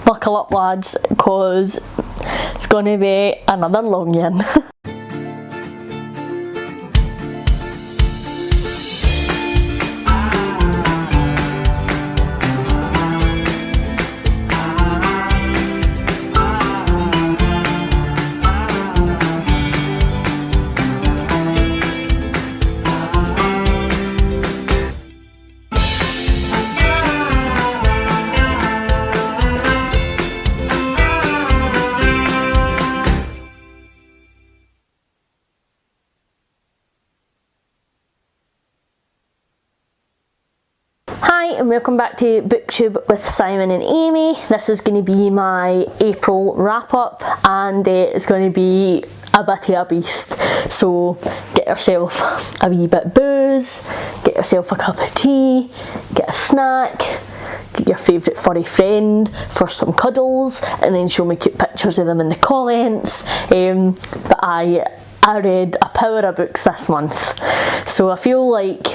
buckle up lads, because it's going to be another long yin. Hi and welcome back to BookTube with Simon and Amy. This is going to be my April wrap up, and it's going to be a bit of a beast. So get yourself a wee bit of booze, get yourself a cup of tea, get a snack, get your favourite furry friend for some cuddles, and then show me cute pictures of them in the comments. But I read a power of books this month, so I feel like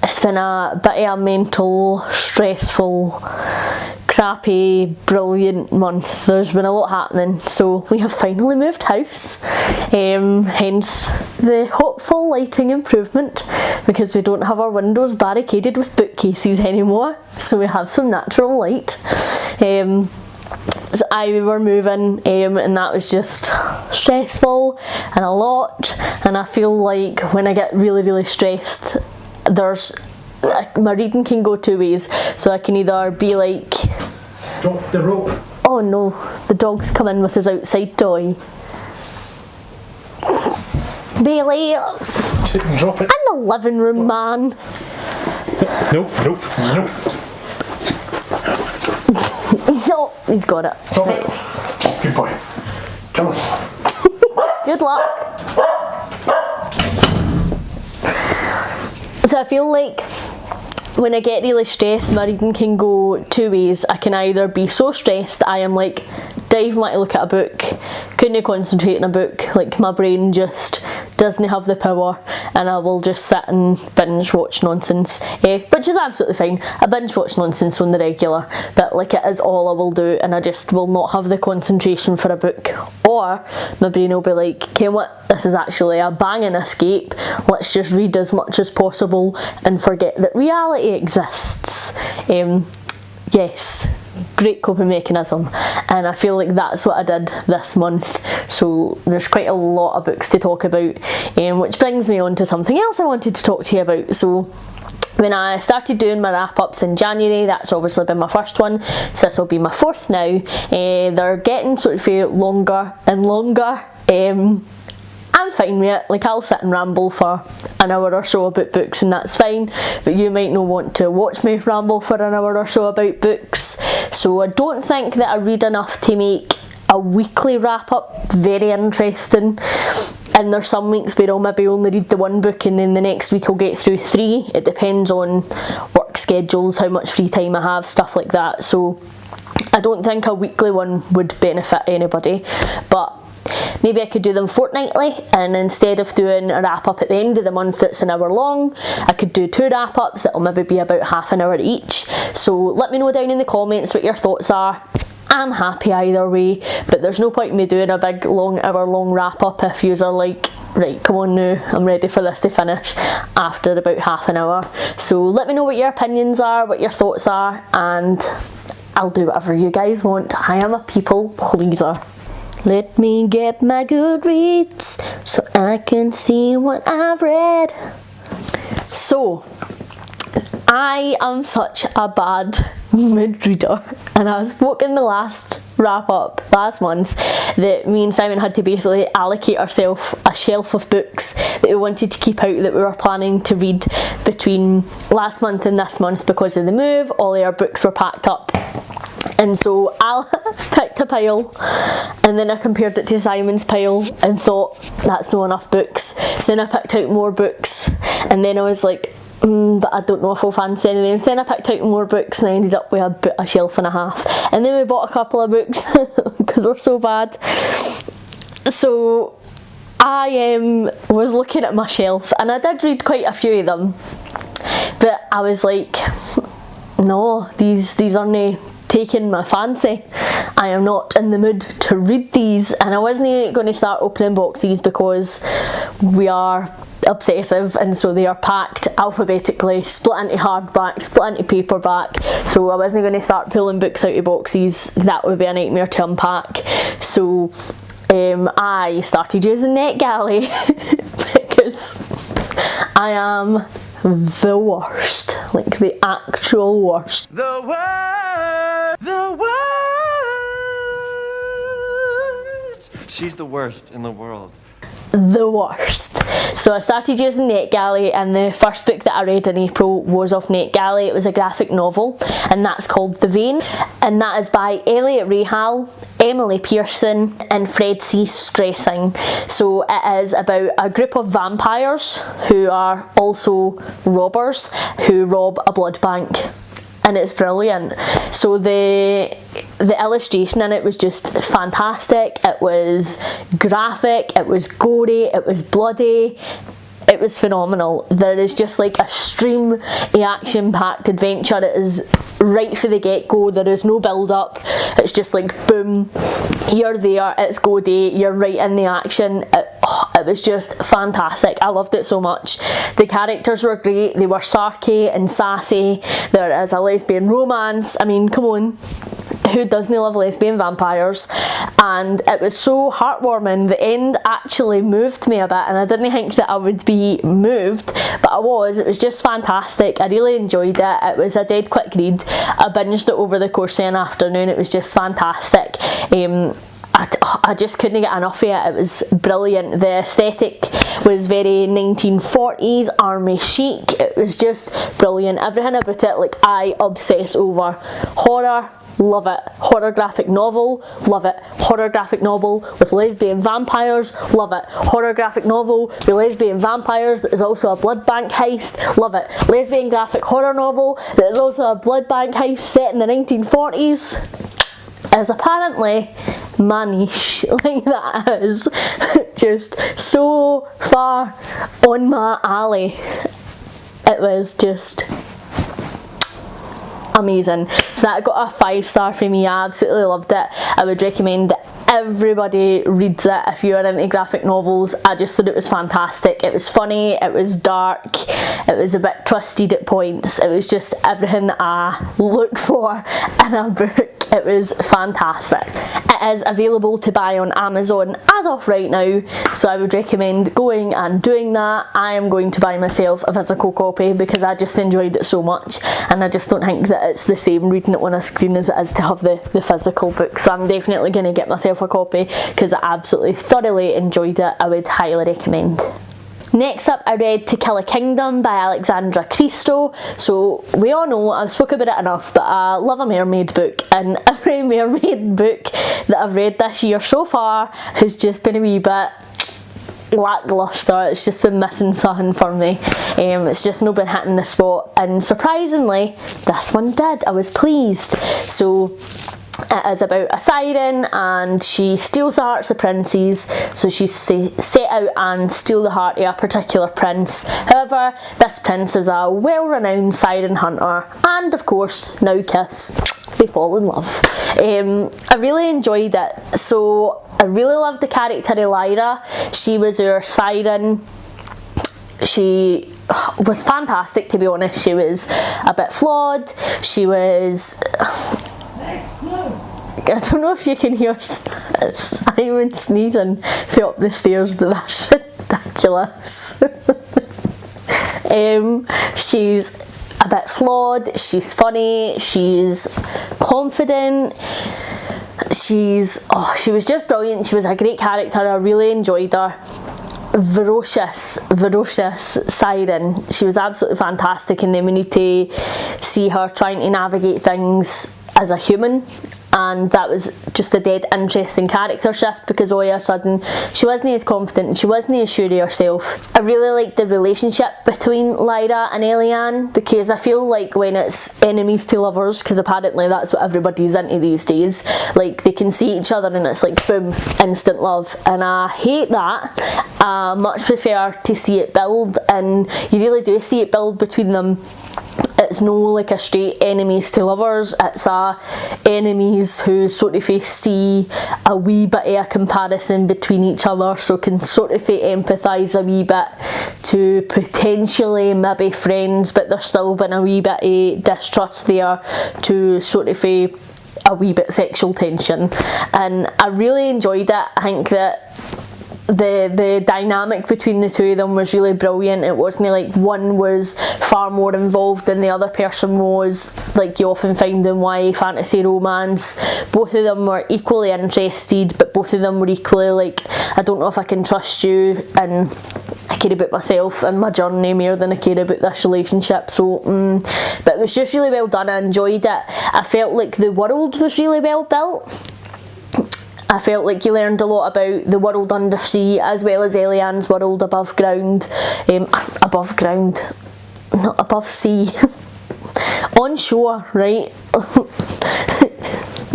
it's been a bit of a mental, stressful, crappy, brilliant month. There's been a lot happening, so we have finally moved house, hence the hopeful lighting improvement, because we don't have our windows barricaded with bookcases anymore, so we have some natural light. So we were moving, and that was just stressful and a lot, and I feel like when I get really stressed, my reading can go two ways. So I can either be like, drop the rope. Oh no, the dog's come in with his outside toy. Bailey, Drop it. in the living room, man. Nope. No, he's got it. Drop it. Good boy. Come on. Good luck. So I feel like when I get really stressed, my reading can go two ways. I can either be so stressed that I am like, don't even want to look at a book, couldn't concentrate on a book, like my brain just doesn't have the power, and I will just sit and binge watch nonsense, which is absolutely fine. I binge watch nonsense on the regular, but like it is all I will do, and I just will not have the concentration for a book. Or my brain will be like, okay, what, this is actually a banging escape, let's just read as much as possible and forget that reality exists. Yes, great coping mechanism, and I feel like that's what I did this month. So there's quite a lot of books to talk about, which brings me on to something else I wanted to talk to you about. So when I started doing my wrap-ups in January, that's obviously been my first one, so this will be my fourth now. They're getting sort of longer and longer. I'm fine with it, like I'll sit and ramble for an hour or so about books and that's fine, but you might not want to watch me ramble for an hour or so about books. So I don't think that I read enough to make a weekly wrap up very interesting, and there's some weeks where I'll maybe only read the one book and then the next week I'll get through three. It depends on work schedules, how much free time I have, stuff like that. So I don't think a weekly one would benefit anybody, but maybe I could do them fortnightly, and instead of doing a wrap up at the end of the month that's an hour long, I could do two wrap ups that'll maybe be about half an hour each. So let me know down in the comments what your thoughts are. I'm happy either way, but there's no point in me doing a big long hour long wrap up if yous are like, right, come on now, I'm ready for this to finish after about half an hour. So let me know what your opinions are, what your thoughts are, and I'll do whatever you guys want. I am a people pleaser. Let me get my Goodreads so I can see what I've read. So, I am such a bad mood reader, and I spoke in the last wrap up last month that me and Simon had to basically allocate ourselves a shelf of books that we wanted to keep out, that we were planning to read between last month and this month. Because of the move, all our books were packed up. And so I picked a pile, and then I compared it to Simon's pile and thought, that's not enough books. So then I picked out more books, and then I was like, but I don't know if I'll fancy any of them. So then I picked out more books, and I ended up with a shelf and a half. And then we bought a couple of books because they're so bad. So I was looking at my shelf, and I did read quite a few of them, but I was like, no, these aren't taken my fancy. I am not in the mood to read these, and I wasn't going to start opening boxes because we are obsessive, and so they are packed alphabetically, split into hardback, split into paperback, so I wasn't going to start pulling books out of boxes. That would be a nightmare to unpack. So I started using NetGalley because I am the worst, like the actual worst. The worst. She's the worst in the world. The worst. So I started using NetGalley, and the first book that I read in April was off NetGalley. It was a graphic novel, and that's called The Vein, and that is by Elliot Rahal, Emily Pearson and Fred C. Stressing. So it is about a group of vampires who are also robbers who rob a blood bank. And it's brilliant. So the illustration in it was just fantastic. It was graphic, it was gory, it was bloody. It was phenomenal. There is just like a stream of action-packed adventure. It is right for the get-go. There is no build-up. It's just like boom, you're there, it's go day, you're right in the action. It was just fantastic. I loved it so much. The characters were great. They were sarky and sassy. There is a lesbian romance. I mean, come on. Who doesn't love lesbian vampires? And it was so heartwarming. The end actually moved me a bit, and I didn't think that I would be moved, but I was. It was just fantastic. I really enjoyed it. It was a dead quick read. I binged it over the course of an afternoon. It was just fantastic. I just couldn't get enough of it. It was brilliant. The aesthetic was very 1940s army chic. It was just brilliant. Everything about it, like, I obsess over. Horror, love it. Horror graphic novel, love it. Horror graphic novel with lesbian vampires, love it. Horror graphic novel with lesbian vampires that is also a blood bank heist, love it. Lesbian graphic horror novel that is also a blood bank heist set in the 1940s is apparently my niche. Like, that is just so far on my alley. It was just amazing. So that got a 5-star from me. I absolutely loved it. I would recommend that everybody reads it if you're into graphic novels. I just thought it was fantastic. It was funny, it was dark, it was a bit twisted at points. It was just everything that I look for in a book. It was fantastic. It is available to buy on Amazon as of right now, so I would recommend going and doing that. I am going to buy myself a physical copy because I just enjoyed it so much, and I just don't think that it's the same reading it on a screen as it is to have the physical book. So I'm definitely going to get myself a copy because I absolutely thoroughly enjoyed it. I would highly recommend. Next up, I read To Kill a Kingdom by Alexandra Christo. So we all know, I've spoken about it enough, but I love a mermaid book, and every mermaid book that I've read this year so far has just been a wee bit lackluster. It's just been missing something for me. It's just not been hitting the spot, and surprisingly this one did. I was pleased. So it is about a siren, and she steals the hearts of princes. So she's set out and steal the heart of a particular prince. However, this prince is a well-renowned siren hunter, and of course, now kiss, they fall in love. I really enjoyed it. So I really loved the character of Lyra. She was our siren. She was fantastic, to be honest. She was a bit flawed. She was... I don't know if you can hear Simon sneezing from up the stairs, but that's ridiculous. She's a bit flawed, she's funny, she's confident, she was just brilliant. She was a great character. I really enjoyed her. Ferocious siren. She was absolutely fantastic, and then we need to see her trying to navigate things as a human, and that was just a dead interesting character shift because all of a sudden she wasn't as confident and she wasn't as sure of herself. I really liked the relationship between Lyra and Eliane, because I feel like when it's enemies to lovers, because apparently that's what everybody's into these days, like they can see each other and it's like boom, instant love, and I hate that. I much prefer to see it build, and you really do see it build between them it's no like a straight enemies to lovers, it's a enemies who sort of see a wee bit of a comparison between each other, so can sort of empathise a wee bit to potentially maybe friends, but there's still been a wee bit of distrust there to sort of a wee bit sexual tension, and I really enjoyed it. I think that the dynamic between the two of them was really brilliant. It wasn't like one was far more involved than the other person was, like you often find in YA fantasy romance. Both of them were equally interested, but both of them were equally like, I don't know if I can trust you, and I care about myself and my journey more than I care about this relationship. So but it was just really well done. I enjoyed it. I felt like the world was really well built. I felt like you learned a lot about the world undersea as well as Eliane's world above ground. Above ground, not above sea. On shore, right?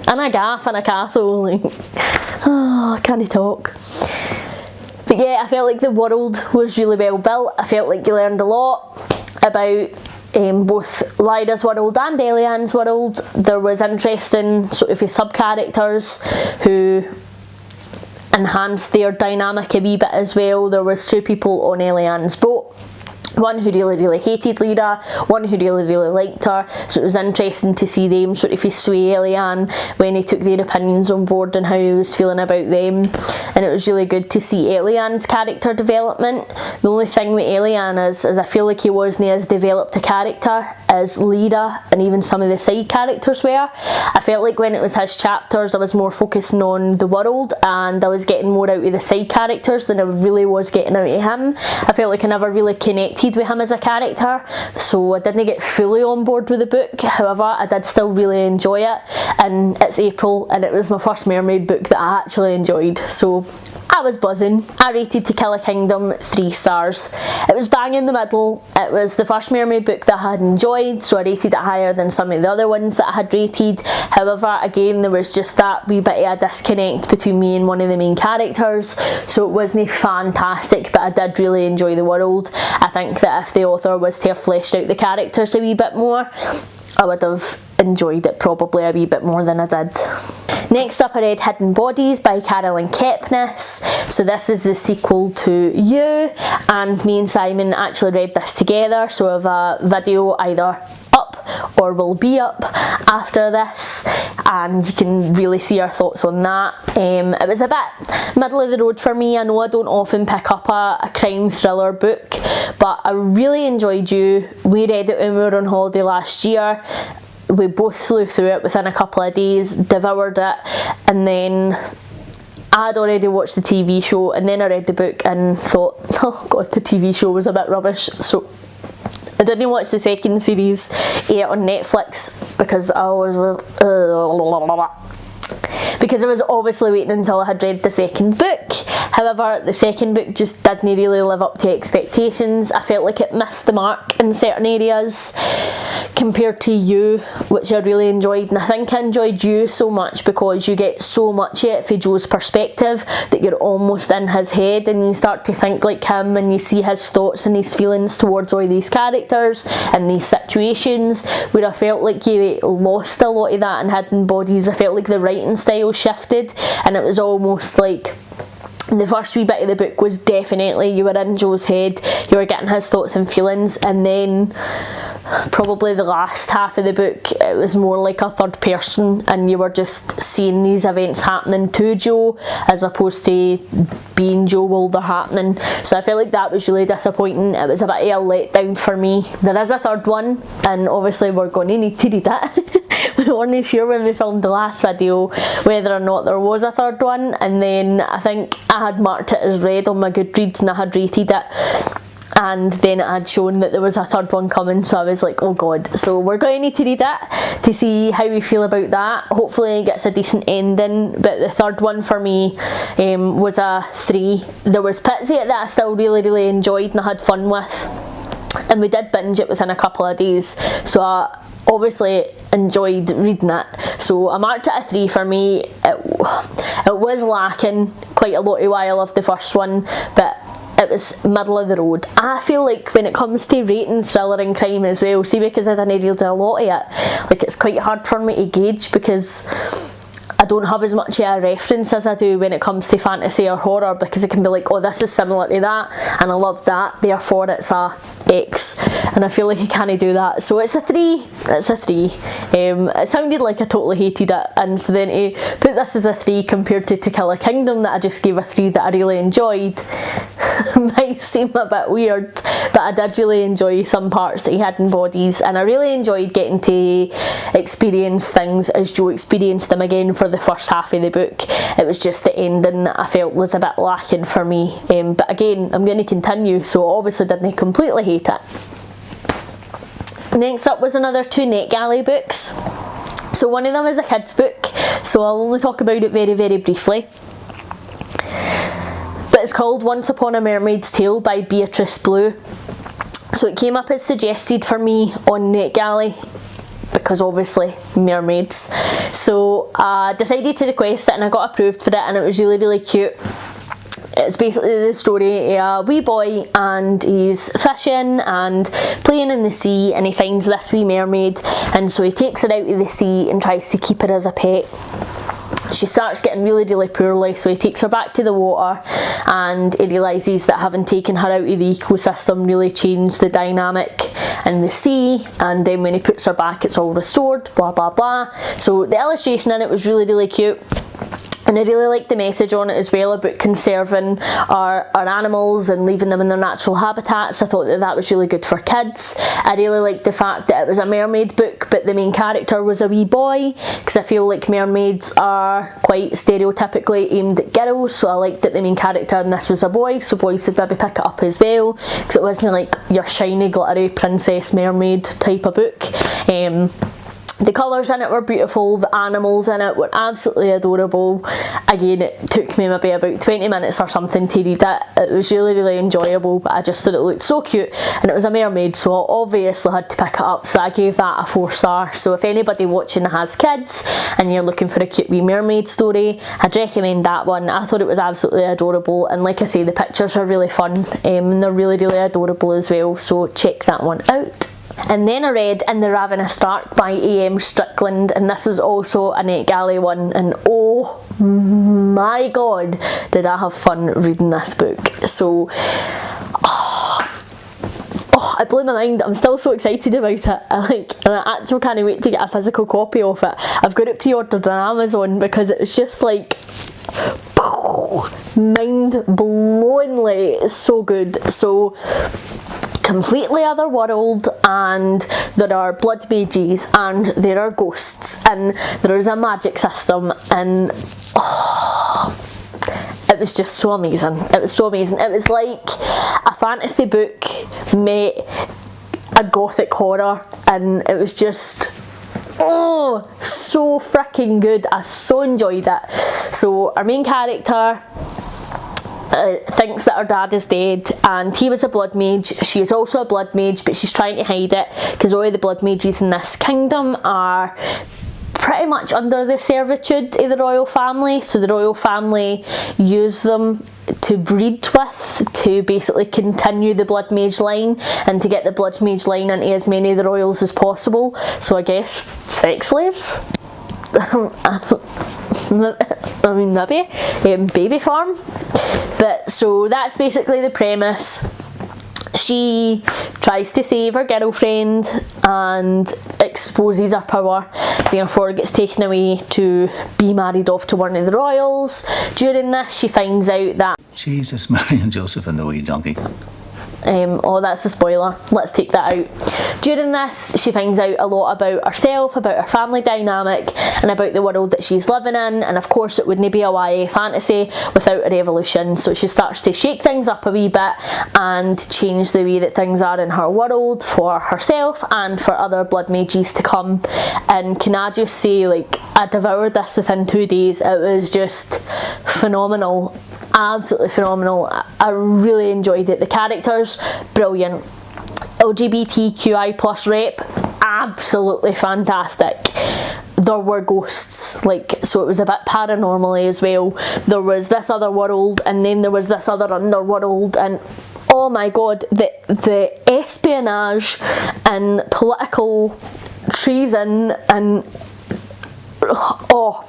In a gaff in a castle, like, oh, I can't talk. But yeah, I felt like the world was really well built. I felt like you learned a lot about both Lyra's world and Eliane's world. There was interesting sort of sub-characters who enhanced their dynamic a wee bit as well. There was two people on Eliane's boat. One who really hated Lyra, one who really liked her, so it was interesting to see them sort of sway Eliane when he took their opinions on board and how he was feeling about them, and it was really good to see Eliane's character development. The only thing with Eliane is I feel like he wasn't as developed a character as Lyra and even some of the side characters were. I felt like when it was his chapters I was more focusing on the world and I was getting more out of the side characters than I really was getting out of him. I felt like I never really connected with him as a character, so I didn't get fully on board with the book. However, I did still really enjoy it, and it's April and it was my first mermaid book that I actually enjoyed, so I was buzzing. I rated To Kill a Kingdom 3 stars. It was bang in the middle. It was the first mermaid book that I had enjoyed, so I rated it higher than some of the other ones that I had rated. However, again, there was just that wee bit of a disconnect between me and one of the main characters, so it wasn't fantastic, but I did really enjoy the world. I think that if the author was to have fleshed out the characters a wee bit more, I would have enjoyed it probably a wee bit more than I did. Next up I read Hidden Bodies by Carolyn Kepnes. So this is the sequel to You, and me and Simon actually read this together, so I have a video either up or will be up after this, and you can really see our thoughts on that. It was a bit middle of the road for me. I know I don't often pick up a crime thriller book, but I really enjoyed You. We read it when we were on holiday last year. We both flew through it within a couple of days, devoured it, and then I had already watched the TV show, and then I read the book and thought, oh god, the TV show was a bit rubbish, so I didn't watch the second series on Netflix because I was obviously waiting until I had read the second book. However, the second book just didn't really live up to expectations. I felt like it missed the mark in certain areas compared to You, which I really enjoyed, and I think I enjoyed You so much because you get so much of it from Joe's perspective that you're almost in his head and you start to think like him and you see his thoughts and his feelings towards all these characters and these situations, where I felt like you lost a lot of that in Hidden Bodies. I felt like the writing style shifted and it was almost like the first wee bit of the book was definitely you were in Joe's head, you were getting his thoughts and feelings, and then probably the last half of the book it was more like a third person and you were just seeing these events happening to Joe as opposed to being Joe while they're happening. So I felt like that was really disappointing. It was a bit of a letdown for me. There is a third one and obviously we're going to need to read it. We weren't sure when we filmed the last video whether or not there was a third one, and then I think I had marked it as read on my Goodreads and I had rated it, and then it had shown that there was a third one coming, so I was like, oh god. So we're going to need to read it to see how we feel about that. Hopefully it gets a decent ending, but the third one for me was a 3. There was bits of it that I still really enjoyed and I had fun with, and we did binge it within a couple of days, so I obviously enjoyed reading it. So I marked it a 3 for me. It was lacking quite a lot while of the first one, but it was middle of the road. I feel like when it comes to rating thriller and crime as well, see, because I didn't read a lot of it, like it's quite hard for me to gauge because I don't have as much of a reference as I do when it comes to fantasy or horror, because it can be like, oh, this is similar to that and I love that, therefore it's a X, and I feel like I can't do that. So it's a 3. It's a 3. It sounded like I totally hated it, and so then to put this as a 3 compared to Kill a Kingdom that I just gave a 3 that I really enjoyed might seem a bit weird, but I did really enjoy some parts that he had in Bodies, and I really enjoyed getting to experience things as Joe experienced them again for the first half of the book. It was just the ending that I felt was a bit lacking for me, but again, I'm going to continue, so obviously didn't completely hate it. Next up was another 2 NetGalley books. So one of them is a kids book, so I'll only talk about it very, very briefly. But it's called Once Upon a Mermaid's Tale by Beatrice Blue. So it came up as suggested for me on NetGalley, because obviously mermaids. So I decided to request it and I got approved for it, and it was really, really cute. It's basically the story of a wee boy, and he's fishing and playing in the sea, and he finds this wee mermaid, and so he takes her out of the sea and tries to keep her as a pet. She starts getting really, really poorly, so he takes her back to the water, and he realises that having taken her out of the ecosystem really changed the dynamic in the sea, and then when he puts her back it's all restored, blah blah blah. So the illustration in it was really, really cute. And I really liked the message on it as well about conserving our animals and leaving them in their natural habitats. I thought that that was really good for kids. I really liked the fact that it was a mermaid book, but the main character was a wee boy, because I feel like mermaids are quite stereotypically aimed at girls, so I liked that the main character in this was a boy, so boys would maybe pick it up as well, because it wasn't like your shiny, glittery princess mermaid type of book. The colours in it were beautiful, the animals in it were absolutely adorable. Again, it took me maybe about 20 minutes or something to read it. It was really, really enjoyable, but I just thought it looked so cute, and it was a mermaid, so I obviously had to pick it up, so I gave that a 4 star. So if anybody watching has kids and you're looking for a cute wee mermaid story, I'd recommend that one. I thought it was absolutely adorable, and like I say, the pictures are really fun, and they're really, really adorable as well, so check that one out. And then I read In the Ravenous Stark by A.M. Strickland, and this was also a NetGalley one, and oh my god, did I have fun reading this book. So it blew my mind. I'm still so excited about it. And I actually can't wait to get a physical copy of it. I've got it pre-ordered on Amazon because it was just like mind-blowingly so good. So completely other world, and there are blood mages, and there are ghosts, and there is a magic system, and it was just so amazing. It was so amazing. It was like a fantasy book met a gothic horror, and it was just so freaking good. I so enjoyed it. So our main character thinks that her dad is dead, and he was a blood mage. She is also a blood mage, but she's trying to hide it because all of the blood mages in this kingdom are pretty much under the servitude of the royal family, so the royal family use them to breed with, to basically continue the blood mage line and to get the blood mage line into as many of the royals as possible. So I guess sex slaves? I mean, maybe baby farm. But so that's basically the premise. She tries to save her girlfriend and exposes her power, therefore gets taken away to be married off to one of the royals. During this, she finds out that Jesus, Mary and Joseph and the wee donkey. oh, that's a spoiler. Let's take that out. During this, she finds out a lot about herself, about her family dynamic, and about the world that she's living in. And of course, it wouldn't be a YA fantasy without a revolution. So she starts to shake things up a wee bit and change the way that things are in her world for herself and for other blood mages to come. And can I just say, like, I devoured this within 2 days. It was just phenomenal. Absolutely phenomenal. I really enjoyed it. The characters, brilliant. LGBTQI+ rep, absolutely fantastic. there were ghosts, like, so it was a bit paranormal as well. There was this other world, and then there was this other underworld, and oh my god, the espionage and political treason and oh,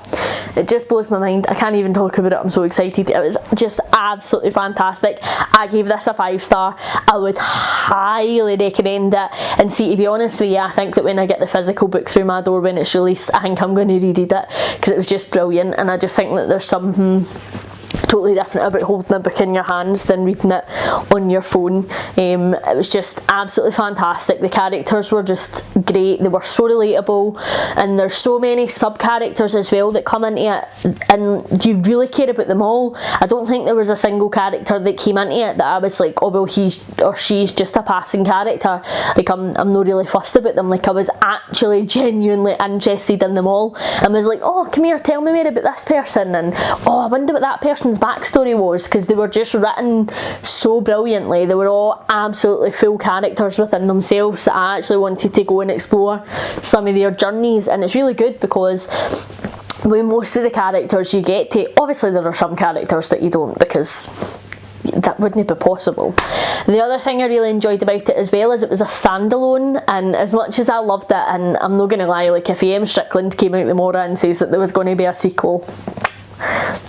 it just blows my mind. I can't even talk about it, I'm so excited. It was just absolutely fantastic. I gave this a 5-star. I would highly recommend it, and see, to be honest with you, I think that when I get the physical book through my door when it's released, I think I'm going to reread it, because it was just brilliant, and I just think that there's something totally different about holding a book in your hands than reading it on your phone. It was just absolutely fantastic. The characters were just great, they were so relatable, and there's so many sub-characters as well that come into it, and you really care about them all. I don't think there was a single character that came into it that I was like, oh well, he's or she's just a passing character. Like, I'm not really fussed about them. Like, I was actually genuinely interested in them all, and was like, oh, come here, tell me more about this person, and oh, I wonder what that person's backstory was, because they were just written so brilliantly. They were all absolutely full characters within themselves that I actually wanted to go and explore some of their journeys, and it's really good because with most of the characters you get to, obviously there are some characters that you don't, because that wouldn't be possible. The other thing I really enjoyed about it as well is it was a standalone, and as much as I loved it, and I'm not going to lie, like if A.M. Strickland came out tomorrow and says that there was going to be a sequel,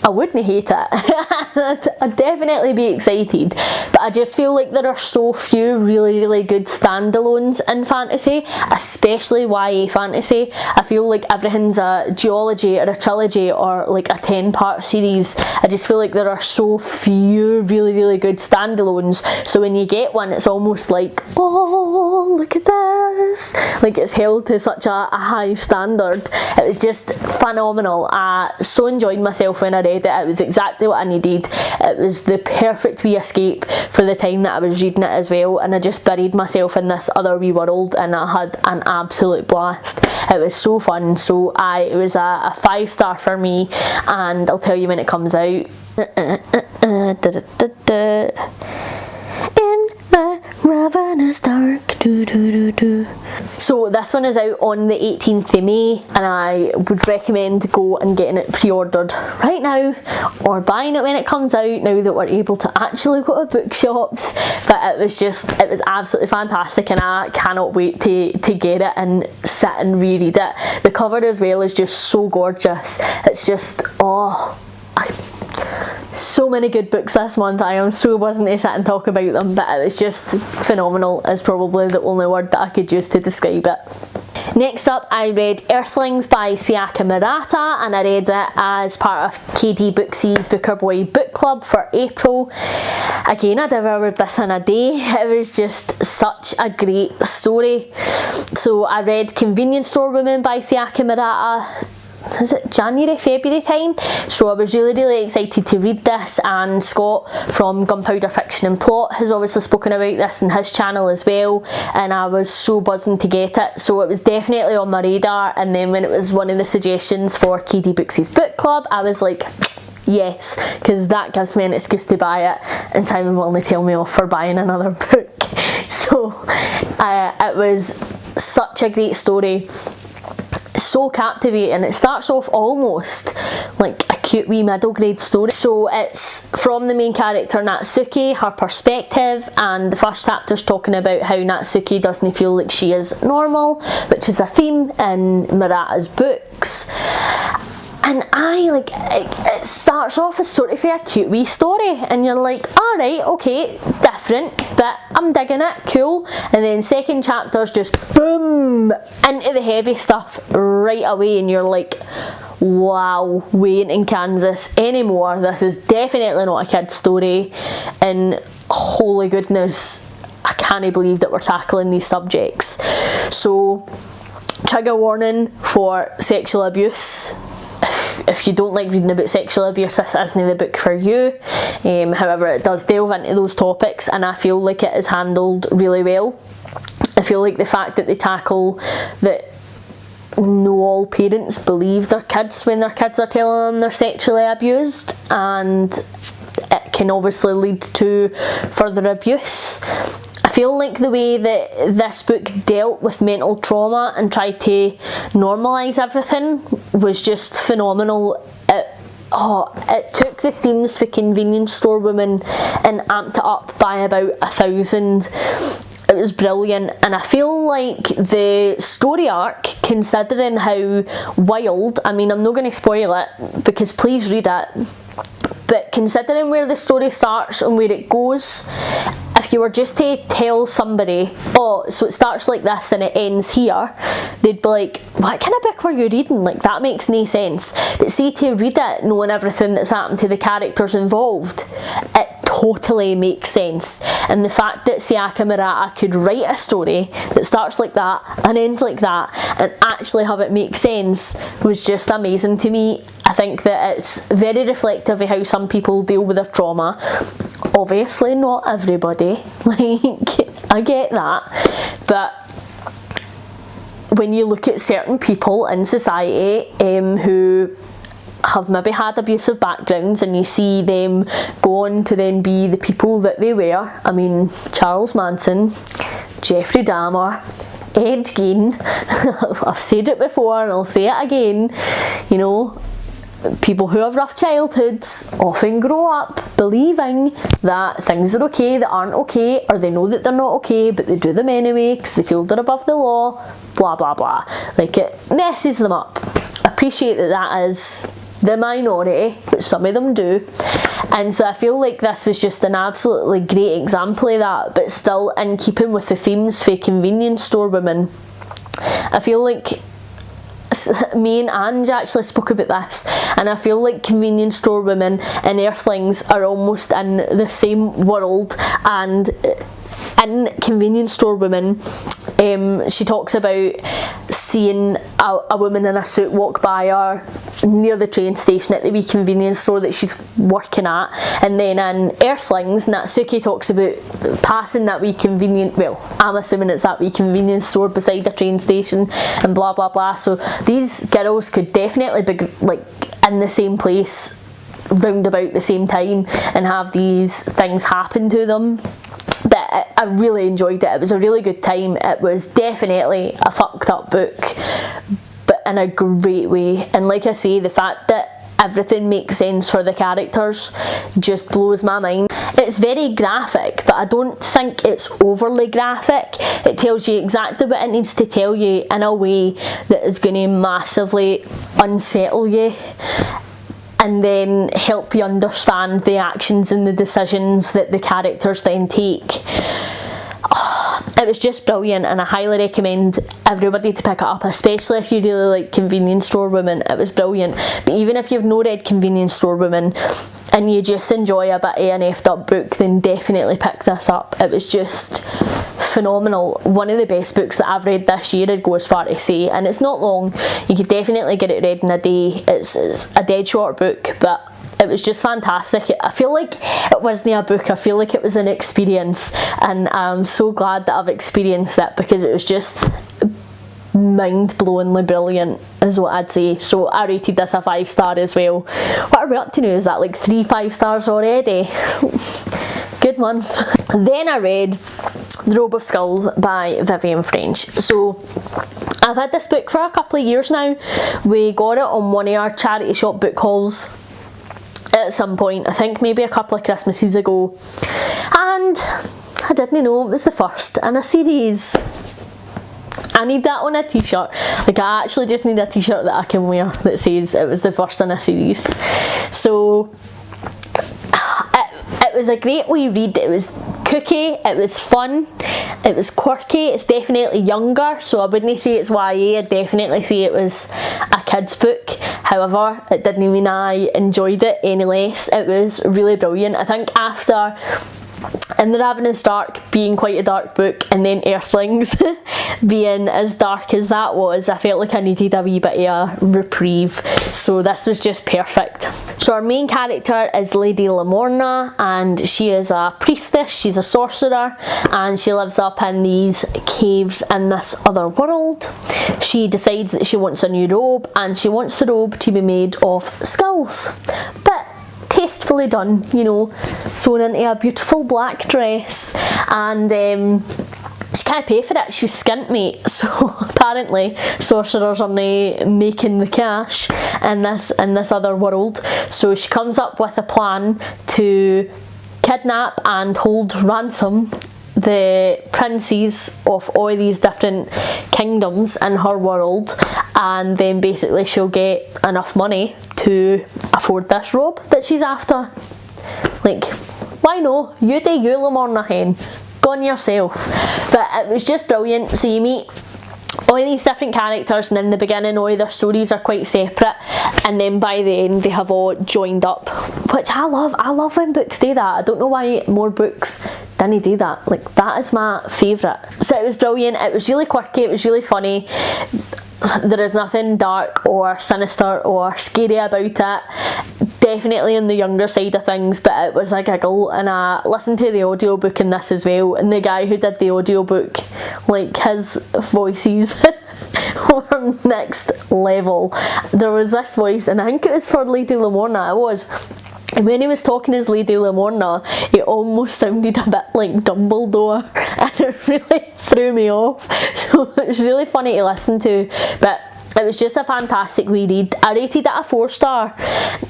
I wouldn't hate it. I'd definitely be excited, but I just feel like there are so few really good standalones in fantasy, especially YA fantasy. I feel like everything's a duology or a trilogy or like a 10-part series. I just feel like there are so few really good standalones, so when you get one it's almost like, oh, look at this, like it's held to such a high standard. It was just phenomenal. I so enjoyed myself when I read it. It was exactly what I needed. It was the perfect wee escape for the time that I was reading it as well, and I just buried myself in this other wee world and I had an absolute blast. It was so fun, so it was a 5-star for me, and I'll tell you when it comes out. In the Ravenous Stark. So this one is out on the 18th of May, and I would recommend go and getting it pre-ordered right now, or buying it when it comes out, now that we're able to actually go to bookshops. But it was absolutely fantastic, and I cannot wait to get it and sit and reread it. The cover as well is just so gorgeous. It's just, so many good books this month. I am so buzzing to sit and talk about them, but it was just phenomenal is probably the only word that I could use to describe it. Next up, I read Earthlings by Sayaka Murata, and I read it as part of KD Booksie's Booker Boy Book Club for April. Again, I devoured this in a day. It was just such a great story. So I read Convenience Store Woman by Sayaka Murata, is it January, February time? So I was really excited to read this, and Scott from Gunpowder Fiction and Plot has obviously spoken about this in his channel as well, and I was so buzzing to get it. So it was definitely on my radar, and then when it was one of the suggestions for KD Booksie's Book Club, I was like, yes, because that gives me an excuse to buy it, and Simon will only tell me off for buying another book. So it was such a great story. So captivating. It starts off almost like a cute wee middle grade story. So it's from the main character Natsuki, her perspective, and the first chapter's talking about how Natsuki doesn't feel like she is normal, which is a theme in Murata's books. And it starts off as sort of a cute wee story, and you're like, alright, okay, different, but I'm digging it, cool. And then second chapter's just boom into the heavy stuff right away, and you're like, wow, we ain't in Kansas anymore. This is definitely not a kid's story, and holy goodness, I can't believe that we're tackling these subjects. So, trigger warning for sexual abuse. If you don't like reading about sexual abuse, this isn't the book for you. However, it does delve into those topics, and I feel like it is handled really well. I feel like the fact that they tackle that no all parents believe their kids when their kids are telling them they're sexually abused, and it can obviously lead to further abuse. I feel like the way that this book dealt with mental trauma and tried to normalise everything was just phenomenal. It took the themes for convenience store women and amped it up by about 1,000. It was brilliant, and I feel like the story arc, considering how wild, I mean, I'm not going to spoil it because please read it, but considering where the story starts and where it goes, if you were just to tell somebody, oh, so it starts like this and it ends here, they'd be like, what kind of book were you reading? Like, that makes no sense. But see, to read it knowing everything that's happened to the characters involved, it totally makes sense. And the fact that Sayaka Murata could write a story that starts like that and ends like that and actually have it make sense was just amazing to me. I think that it's very reflective of how some people deal with their trauma. Obviously not everybody, like, I get that, but when you look at certain people in society who have maybe had abusive backgrounds and you see them go on to then be the people that they were, I mean, Charles Manson, Jeffrey Dahmer, Ed Gein, I've said it before and I'll say it again, you know, people who have rough childhoods often grow up believing that things are okay that aren't okay, or they know that they're not okay but they do them anyway because they feel they're above the law, blah blah blah. Like, it messes them up. Appreciate that that is the minority, but some of them do. And so I feel like this was just an absolutely great example of that, but still in keeping with the themes for convenience store women. I feel like me and Ange actually spoke about this, and I feel like convenience store women and Earthlings are almost in the same world. And in convenience store women, she talks about seeing a woman in a suit walk by her near the train station at the wee convenience store that she's working at, and then in Earthlings, Natsuki talks about passing that wee convenient, well, I'm assuming it's that wee convenience store beside the train station and blah blah blah. So these girls could definitely be like in the same place round about the same time and have these things happen to them. But I really enjoyed it. It was a really good time. It was definitely a fucked up book, but in a great way. And like I say, the fact that everything makes sense for the characters just blows my mind. It's very graphic, but I don't think it's overly graphic. It tells you exactly what it needs to tell you in a way that is going to massively unsettle you, and then help you understand the actions and the decisions that the characters then take. It was just brilliant, and I highly recommend everybody to pick it up, especially if you really like convenience store women. It was brilliant. But even if you've no read convenience store women and you just enjoy a bit of an effed up book, then definitely pick this up. It was just phenomenal. One of the best books that I've read this year, I'd go as far to say, and it's not long. You could definitely get it read in a day. It's a dead short book, but it was just fantastic. I feel like it wasn't a book, I feel like it was an experience, and I'm so glad that I've experienced that because it was just mind-blowingly brilliant is what I'd say. So I rated this a 5-star as well. What are we up to now? Is that like 3 5-stars already? Good month. Then I read The Robe of Skulls by Vivian French. So I've had this book for a couple of years now. We got it on one of our charity shop book hauls at some point, I think maybe a couple of Christmases ago, and I didn't know it was the first in a series. I need that on a t-shirt. Like, I actually just need a t-shirt that I can wear that says it was the first in a series. So it was a great wee read. It was kooky, it was fun, it was quirky. It's definitely younger, so I wouldn't say it's YA, I'd definitely say it was a kid's book. However, it didn't mean I enjoyed it any less. It was really brilliant. I think after In the Ravenous Stark being quite a dark book, and then Earthlings being as dark as that was, I felt like I needed a wee bit of a reprieve, so this was just perfect. So our main character is Lady Lamorna, and she is a priestess, she's a sorcerer, and she lives up in these caves in this other world. She decides that she wants a new robe, and she wants the robe to be made of skulls. But to tastefully done, you know, sewn into a beautiful black dress, and she can't pay for it, she's skint, mate. So apparently sorcerers are now making the cash in this other world. So she comes up with a plan to kidnap and hold ransom the princes of all these different kingdoms in her world, and then basically she'll get enough money to afford this robe that she's after. Like, why no? You do you, Lamorna hen. Go on yourself. But it was just brilliant. So you meet all these different characters, and in the beginning all their stories are quite separate, and then by the end they have all joined up, which I love when books do that. I don't know why more books didn't do that. Like, that is my favourite. So it was brilliant, it was really quirky, it was really funny. There is nothing dark or sinister or scary about it. Definitely on the younger side of things, but it was a giggle, and I listened to the audiobook in this as well, and the guy who did the audiobook, like, his voices were next level. There was this voice, and I think it was for Lady Lamorna, it was. And when he was talking as Lady Lamorna, it almost sounded a bit like Dumbledore, and it really threw me off. So it was really funny to listen to, but it was just a fantastic wee read. I rated it a 4-star,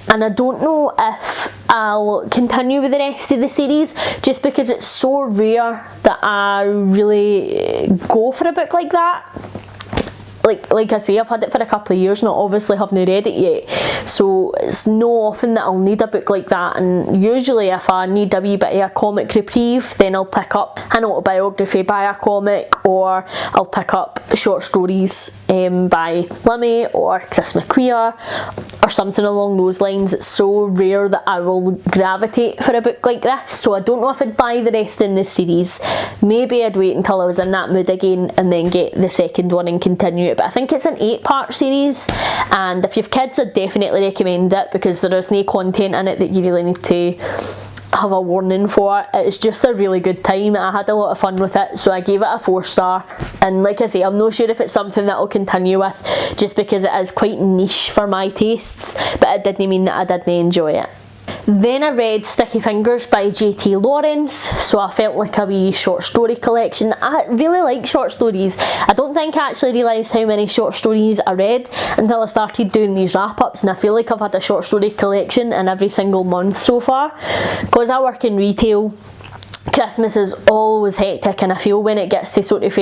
and I don't know if I'll continue with the rest of the series, just because it's so rare that I really go for a book like that. Like I say, I've had it for a couple of years now, obviously haven't read it yet, so it's no often that I'll need a book like that. And usually if I need a wee bit of a comic reprieve, then I'll pick up an autobiography by a comic, or I'll pick up short stories by Limmy or Chris McQueer or something along those lines. It's so rare that I will gravitate for a book like this, so I don't know if I'd buy the rest in the series. Maybe I'd wait until I was in that mood again and then get the second one and continue it. But I think it's an 8-part series, and if you've kids, I'd definitely recommend it, because there is no content in it that you really need to have a warning for. It's just a really good time. I had a lot of fun with it, so I gave it a 4-star. And like I say, I'm not sure if it's something that I'll continue with, just because it is quite niche for my tastes, but it didn't mean that I didn't enjoy it. Then I read Sticky Fingers by J.T. Lawrence, so I felt like a wee short story collection. I really like short stories. I don't think I actually realised how many short stories I read until I started doing these wrap-ups, and I feel like I've had a short story collection in every single month so far. Because I work in retail, Christmas is always hectic, and I feel when it gets to sort of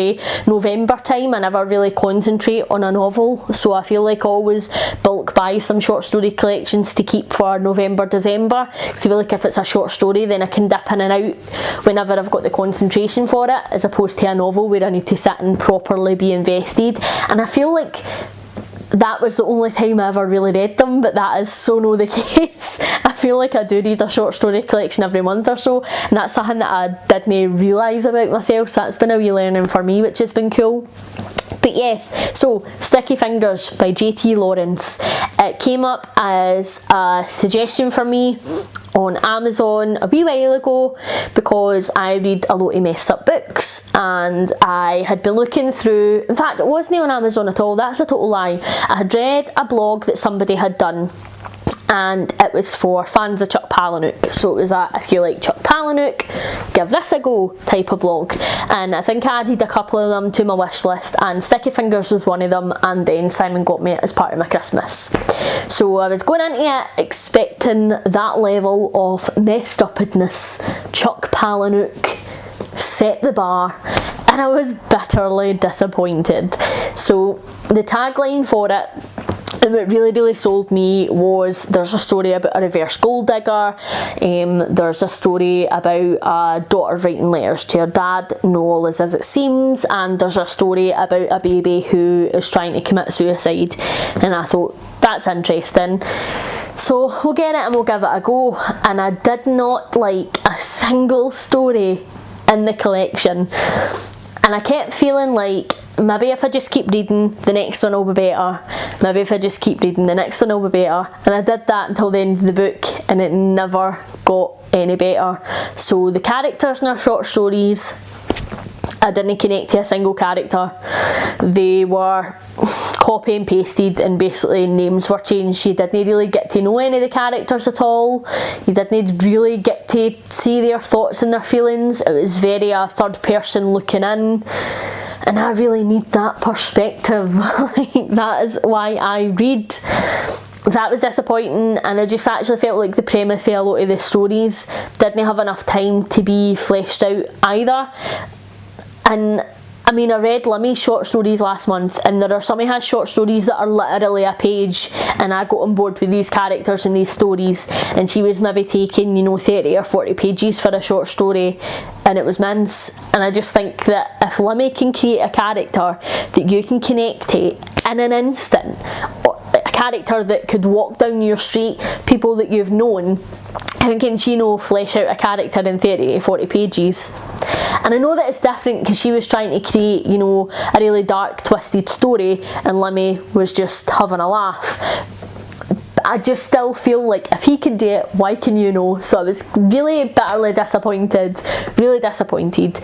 November time, I never really concentrate on a novel, so I feel like I always bulk buy some short story collections to keep for November, December, because I feel like if it's a short story then I can dip in and out whenever I've got the concentration for it, as opposed to a novel where I need to sit and properly be invested. And I feel like that was the only time I ever really read them, but that is so no the case. I feel like I do read a short story collection every month or so, and that's something that I didn't realise about myself, so that's been a wee learning for me, which has been cool. But yes, so Sticky Fingers by J.T. Lawrence. It came up as a suggestion for me on Amazon a wee while ago, because I read a lot of messed up books, and I had been looking through, in fact it wasn't on Amazon at all, that's a total lie. I had read a blog that somebody had done, and it was for fans of Chuck Palahniuk, so it was a if you like Chuck Palahniuk, give this a go type of blog, and I think I added a couple of them to my wish list, and Sticky Fingers was one of them, and then Simon got me it as part of my Christmas. So I was going into it expecting that level of messed upness. Chuck Palahniuk set the bar, and I was bitterly disappointed. So the tagline for it, and what really sold me, was there's a story about a reverse gold digger, there's a story about a daughter writing letters to her dad, not all is as it seems, and there's a story about a baby who is trying to commit suicide. And I thought, that's interesting, so we'll get it and we'll give it a go. And I did not like a single story in the collection, and I kept feeling like maybe if I just keep reading, the next one will be better. Maybe if I just keep reading, the next one will be better. And I did that until the end of the book, and it never got any better. So the characters in our short stories, I didn't connect to a single character. They were copy and pasted, and basically names were changed. You didn't really get to know any of the characters at all. You didn't really get to see their thoughts and their feelings. It was very a third person looking in, and I really need that perspective. Like, that is why I read. That was disappointing, and I just actually felt like the premise of a lot of the stories didn't have enough time to be fleshed out either. And I mean, I read Limmy's short stories last month, and there are some of his short stories that are literally a page, and I got on board with these characters and these stories, and she was maybe taking, you know, 30 or 40 pages for a short story, and it was mince. And I just think that if Limmy can create a character that you can connect to in an instant, a character that could walk down your street, people that you've known, how can she flesh out a character in 30 or 40 pages? And I know that it's different because she was trying to create, you know, a really dark, twisted story, and Limmy was just having a laugh. I just still feel like if he can do it, why can you know? So I was really bitterly disappointed, really disappointed.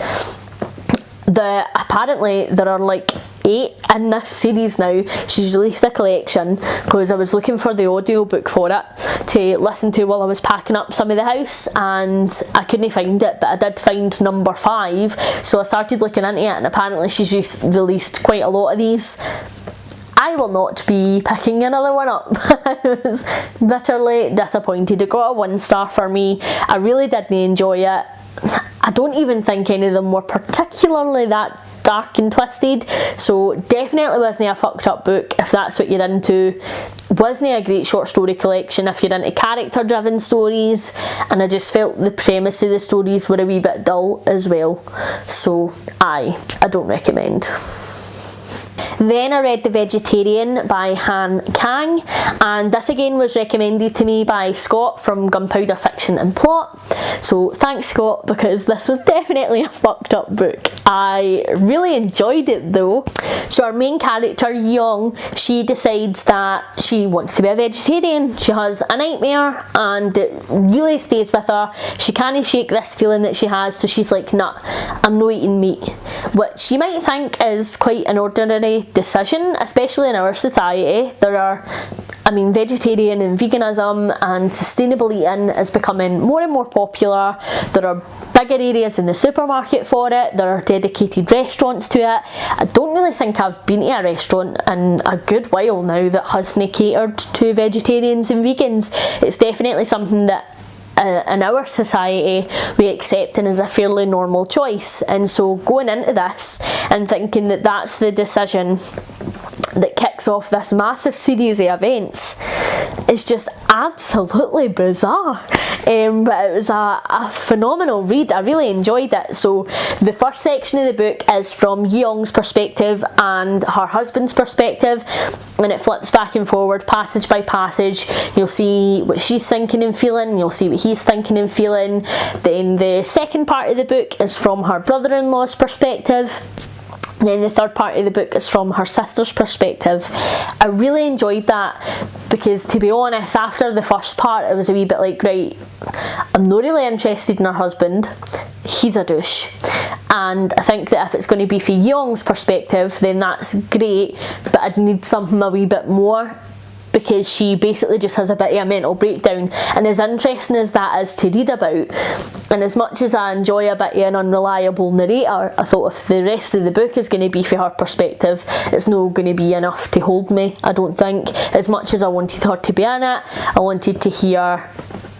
Apparently there are like 8 in this series now. She's released a collection, because I was looking for the audiobook for it to listen to while I was packing up some of the house, and I couldn't find it, but I did find number 5, so I started looking into it, and apparently she's just released quite a lot of these. I will not be picking another one up. I was bitterly disappointed. It got a 1 star for me. I really didn't enjoy it. I don't even think any of them were particularly that dark and twisted, so definitely wasn't a fucked up book if that's what you're into. Wasn't a great short story collection if you're into character driven stories, and I just felt the premise of the stories were a wee bit dull as well, so I don't recommend. Then I read The Vegetarian by Han Kang, and this again was recommended to me by Scott from Gunpowder Fiction and Plot. So thanks, Scott, because this was definitely a fucked up book. I really enjoyed it though. So our main character, Young, she decides that she wants to be a vegetarian. She has a nightmare and it really stays with her. She can't shake this feeling that she has, so she's like, nah, I'm not eating meat. Which you might think is quite an ordinary decision, especially in our society. There are, I mean, vegetarian and veganism and sustainable eating is becoming more and more popular. There are bigger areas in the supermarket for it. There are dedicated restaurants to it. I don't really think I've been to a restaurant in a good while now that hasn't catered to vegetarians and vegans. It's definitely something that in our society we accept and is a fairly normal choice, and so going into this and thinking that that's the decision that kicks off this massive series of events is just absolutely bizarre. But it was a phenomenal read. I really enjoyed it. So the first section of the book is from Yeong's perspective and her husband's perspective, and it flips back and forward passage by passage. You'll see what she's thinking and feeling, you'll see what he's thinking and feeling. Then the second part of the book is from her brother-in-law's perspective. Then the third part of the book is from her sister's perspective. I really enjoyed that because, to be honest, after the first part it was a wee bit like, right, I'm not really interested in her husband, he's a douche. And I think that if it's going to be from Yeong's perspective, then that's great, but I'd need something a wee bit more, because she basically just has a bit of a mental breakdown. And as interesting as that is to read about, and as much as I enjoy a bit of an unreliable narrator, I thought if the rest of the book is going to be from her perspective, it's not going to be enough to hold me, I don't think. As much as I wanted her to be in it, I wanted to hear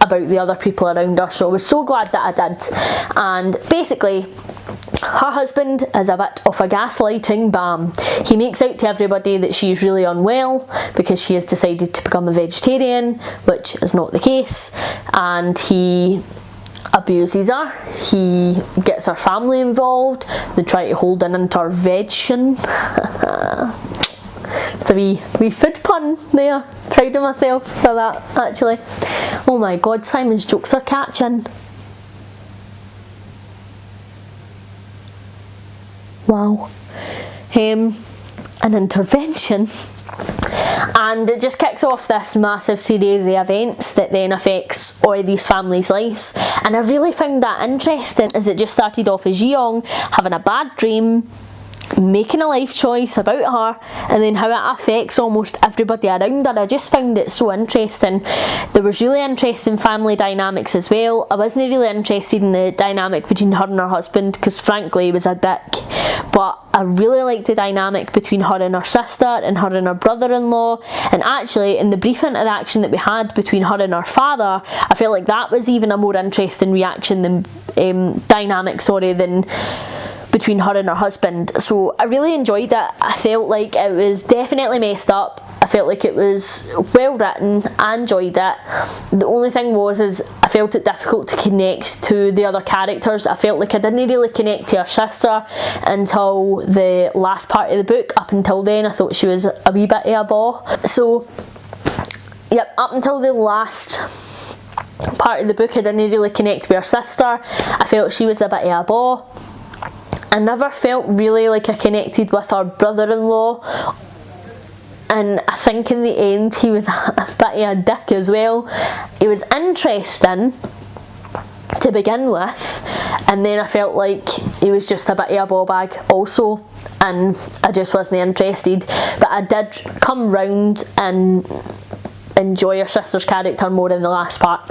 about the other people around her, so I was so glad that I did. And basically, her husband is a bit of a gaslighting bam. He makes out to everybody that she's really unwell because she has decided to become a vegetarian, which is not the case, and he abuses her. He gets her family involved. They try to hold an intervention. It's a wee food pun there. Proud of myself for that, actually. Oh my god, Simon's jokes are catching. Wow. An intervention. And it just kicks off this massive series of events that then affects all these families' lives. And I really found that interesting, as it just started off as Yeong having a bad dream, making a life choice about her, and then how it affects almost everybody around her. I just found it so interesting. There was really interesting family dynamics as well. I wasn't really interested in the dynamic between her and her husband because frankly he was a dick, but I really liked the dynamic between her and her sister and her and her brother-in-law, and actually in the brief interaction that we had between her and her father, I felt like that was even a more interesting reaction than dynamic than between her and her husband. So I really enjoyed it. I felt like it was definitely messed up. I felt like it was well written. I enjoyed it. The only thing is I felt it difficult to connect to the other characters. I felt like I didn't really connect to her sister until the last part of the book. Up until then I thought she was a wee bit of a ball. So yep, up until the last part of the book I didn't really connect with her sister. I felt she was a bit of a ball. I never felt really like I connected with her brother-in-law, and I think in the end he was a bit of a dick as well. He was interesting to begin with, and then I felt like he was just a bit of a ball bag also, and I just wasn't interested. But I did come round and enjoy her sister's character more in the last part.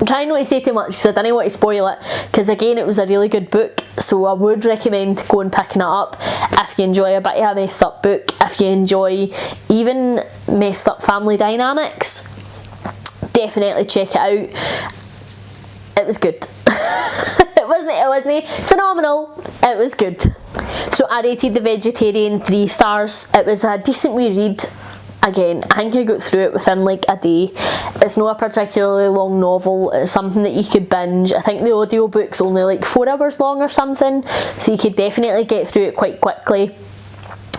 I'm trying not to say too much because I didn't want to spoil it, because again it was a really good book, so I would recommend going picking it up if you enjoy a bit of a messed up book, if you enjoy even messed up family dynamics. Definitely check it out. It was good. it wasn't phenomenal, it was good. So I rated The Vegetarian 3 stars. It was a decent wee read. Again, I think I got through it within like a day. It's not a particularly long novel. It's something that you could binge. I think the audiobook's only like 4 hours long or something, so you could definitely get through it quite quickly.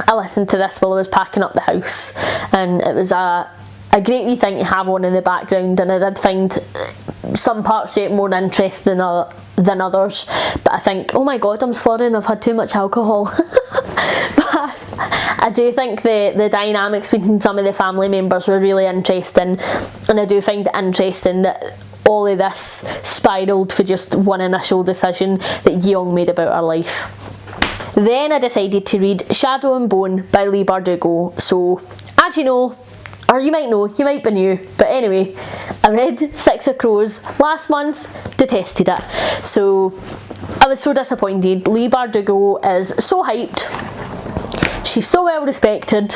I listened to this while I was packing up the house, and it was a great wee thing to have on in the background, and I did find some parts of it more interesting than others. But I think, oh my god, I'm slurring, I've had too much alcohol. But I do think the dynamics between some of the family members were really interesting, and I do find it interesting that all of this spiralled for just one initial decision that Yeong made about her life. Then I decided to read Shadow and Bone by Leigh Bardugo. So, as you know, or you might know, you might be new, but anyway, I read Six of Crows last month, detested it. So I was so disappointed. Leigh Bardugo is so hyped, she's so well respected,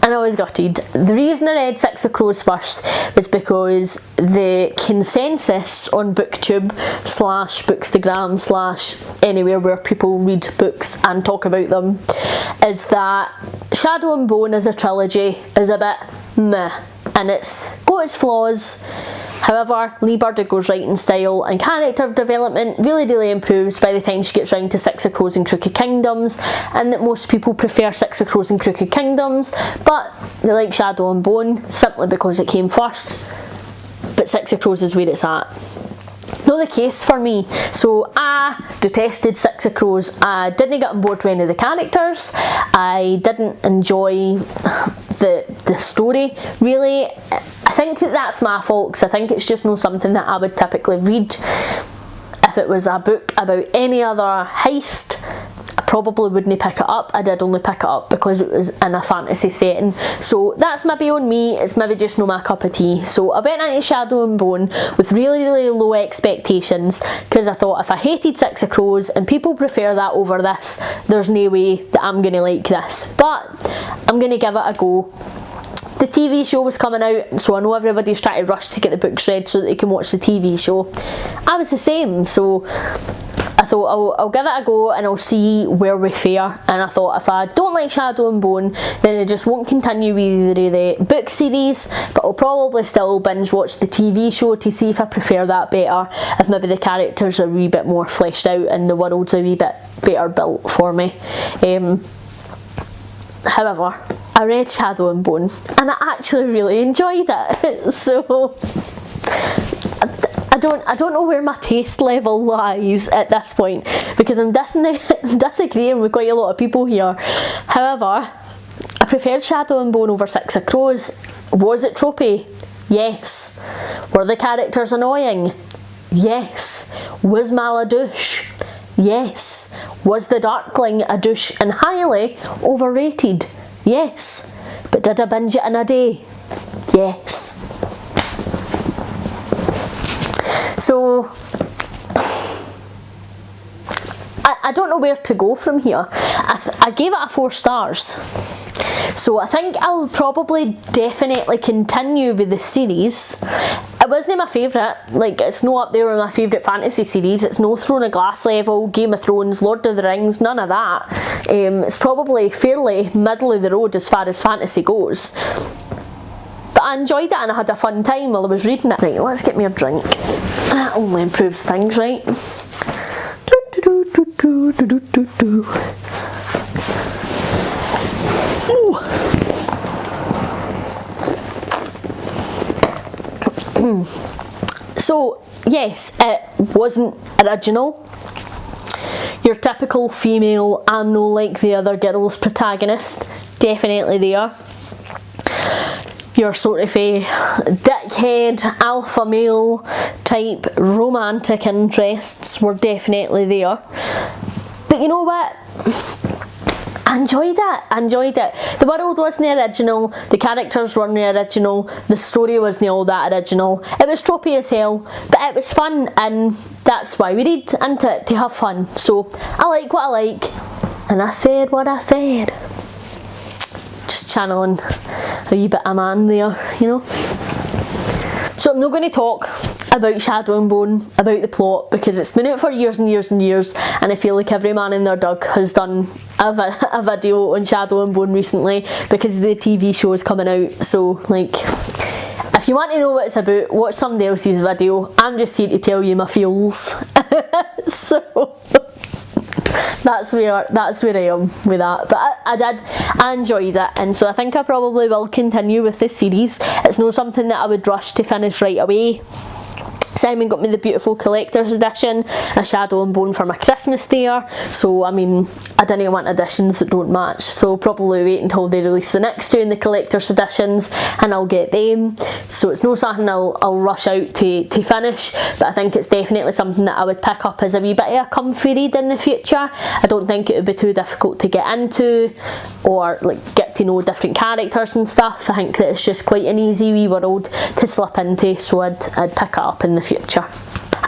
and I was gutted. The reason I read Six of Crows first was because the consensus on BookTube / Bookstagram / anywhere where people read books and talk about them is that Shadow and Bone as a trilogy is a bit meh, and it's got its flaws. However, Leigh Bardugo's writing style and character development really improves by the time she gets round to Six of Crows and Crooked Kingdoms, and that most people prefer Six of Crows and Crooked Kingdoms, but they like Shadow and Bone simply because it came first. But Six of Crows is where it's at. Not the case for me. So I detested Six of Crows. I didn't get on board with any of the characters. I didn't enjoy the story really. I think that's my fault, because I think it's just not something that I would typically read. If it was a book about any other heist, I probably wouldn't pick it up. I did only pick it up because it was in a fantasy setting. So that's maybe on me, it's maybe just not my cup of tea. So I went into Shadow and Bone with really low expectations, because I thought if I hated Six of Crows and people prefer that over this, there's no way that I'm going to like this. But I'm going to give it a go. The TV show was coming out, so I know everybody's trying to rush to get the books read so that they can watch the TV show. I was the same, so I thought I'll give it a go and I'll see where we fare. And I thought if I don't like Shadow and Bone, then I just won't continue with the book series, but I'll probably still binge watch the TV show to see if I prefer that better, if maybe the characters are a wee bit more fleshed out and the world's a wee bit better built for me. However, I read Shadow and Bone and I actually really enjoyed it. So I don't know where my taste level lies at this point, because I'm disagreeing with quite a lot of people here. However, I preferred Shadow and Bone over Six of Crows. Was it tropey? Yes. Were the characters annoying? Yes. Was Mal a douche? Yes. Was the Darkling a douche and highly overrated? Yes. But did I binge it in a day? Yes. So I don't know where to go from here. I gave it a 4 stars. So I think I'll probably definitely continue with the series. It wasn't my favourite, like it's no up there with my favourite fantasy series. It's no Throne of Glass level, Game of Thrones, Lord of the Rings, none of that. It's probably fairly middle of the road as far as fantasy goes. But I enjoyed it and I had a fun time while I was reading it. Right, let's get me a drink. That only improves things, right? So yes, it wasn't original. Your typical female, I'm no like the other girls protagonist, definitely there. Your sort of a dickhead, alpha male type romantic interests were definitely there. But you know what? I enjoyed it. The world wasn't the original, the characters weren't the original, the story wasn't all that original. It was tropey as hell, but it was fun, and that's why we read into it, to have fun. So I like what I like, and I said what I said. Just channeling a wee bit of man there, you know. So I'm not going to talk about Shadow and Bone, about the plot, because it's been out for years and years and years, and I feel like every man in their dug has done a video on Shadow and Bone recently because the TV show is coming out. So like, if you want to know what it's about, watch somebody else's video. I'm just here to tell you my feels. So that's where I am with that. But I enjoyed it, and so I think I probably will continue with this series. It's not something that I would rush to finish right away. Simon got me the beautiful collector's edition, a Shadow and Bone for my Christmas there, so I mean, I didn't want editions that don't match, so probably wait until they release the next two in the collector's editions and I'll get them. So it's not something I'll rush out to finish, but I think it's definitely something that I would pick up as a wee bit of a comfy read in the future. I don't think it would be too difficult to get into or like get to know different characters and stuff. I think that it's just quite an easy wee world to slip into, so I'd pick it up in the future.